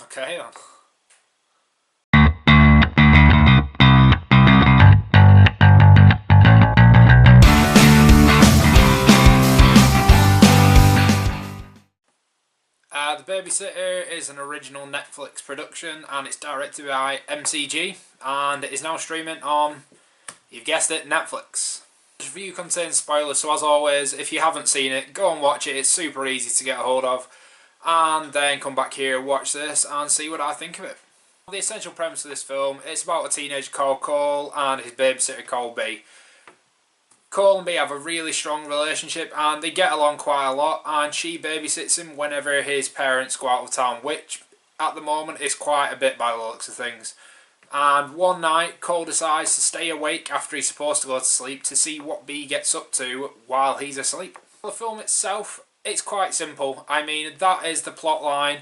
Okay then. The Babysitter is an original Netflix production and it's directed by MCG and it is now streaming on, you've guessed it, Netflix. This review contains spoilers, so as always, if you haven't seen it, go and watch it. It's super easy to get a hold of. And then come back here, watch this and see what I think of it. The essential premise of this film, it's about a teenager called Cole and his babysitter called B. Cole and B have a really strong relationship and they get along quite a lot, and she babysits him whenever his parents go out of town, which at the moment is quite a bit by the looks of things. And one night Cole decides to stay awake after he's supposed to go to sleep to see what B gets up to while he's asleep. The film itself, it's quite simple. I mean, that is the plot line,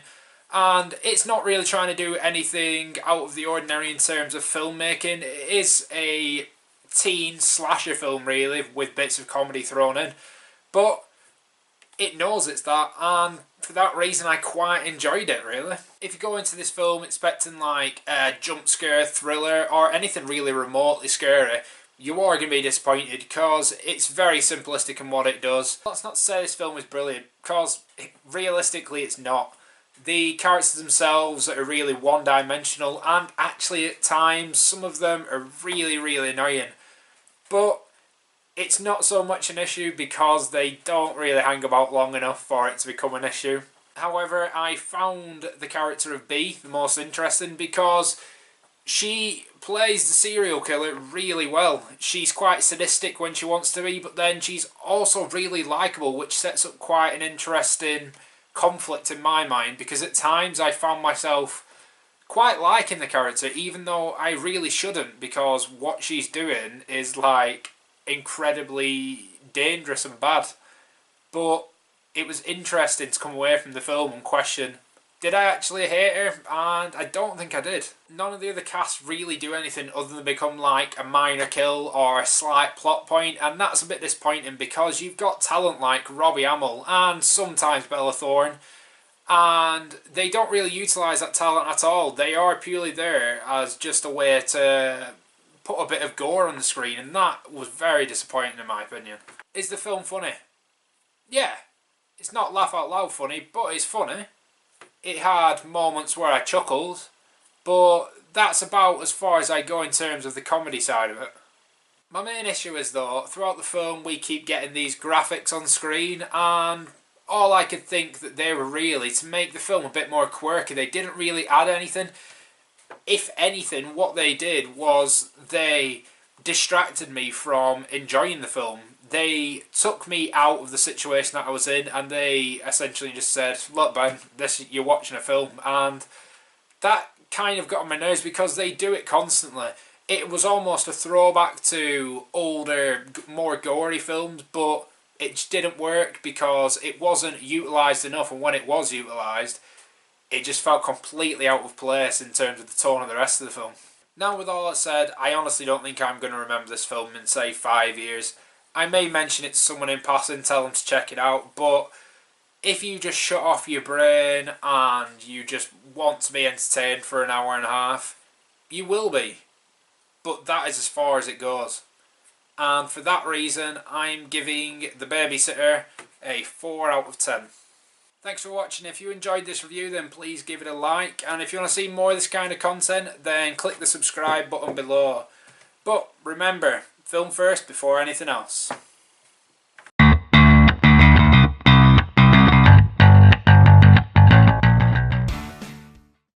and it's not really trying to do anything out of the ordinary in terms of filmmaking. It is a teen slasher film really, with bits of comedy thrown in, but it knows it's that, and for that reason I quite enjoyed it really. If you go into this film expecting like a jump scare thriller or anything really remotely scary, you are going to be disappointed because it's very simplistic in what it does. Let's not say this film is brilliant, because realistically it's not. The characters themselves are really one-dimensional, and actually at times some of them are really annoying. But it's not so much an issue because they don't really hang about long enough for it to become an issue. However, I found the character of B the most interesting because she plays the serial killer really well. She's quite sadistic when she wants to be, but then she's also really likeable, which sets up quite an interesting conflict in my mind, because at times I found myself quite liking the character even though I really shouldn't, because what she's doing is like incredibly dangerous and bad. But it was interesting to come away from the film and question, did I actually hate her? And I don't think I did. None of the other cast really do anything other than become like a minor kill or a slight plot point, and that's a bit disappointing because you've got talent like Robbie Amell and sometimes Bella Thorne, and they don't really utilise that talent at all. They are purely there as just a way to put a bit of gore on the screen, and that was very disappointing in my opinion. Is the film funny? Yeah. It's not laugh out loud funny, but it's funny. It had moments where I chuckled, but that's about as far as I go in terms of the comedy side of it. My main issue is though, throughout the film we keep getting these graphics on screen, and all I could think that they were really to make the film a bit more quirky. They didn't really add anything. If anything, what they did was they distracted me from enjoying the film. They took me out of the situation that I was in, and they essentially just said, look Ben, you're watching a film, and that kind of got on my nerves because they do it constantly. It was almost a throwback to older, more gory films, but it just didn't work because it wasn't utilised enough, and when it was utilised, it just felt completely out of place in terms of the tone of the rest of the film. Now with all that said, I honestly don't think I'm going to remember this film in say 5 years. I may mention it to someone in passing, tell them to check it out, but if you just shut off your brain and you just want to be entertained for an hour and a half, you will be. But that is as far as it goes. And for that reason, I'm giving The Babysitter a 4 out of 10. Thanks for watching. If you enjoyed this review, then please give it a like. And if you want to see more of this kind of content, then click the subscribe button below. But remember, film first before anything else.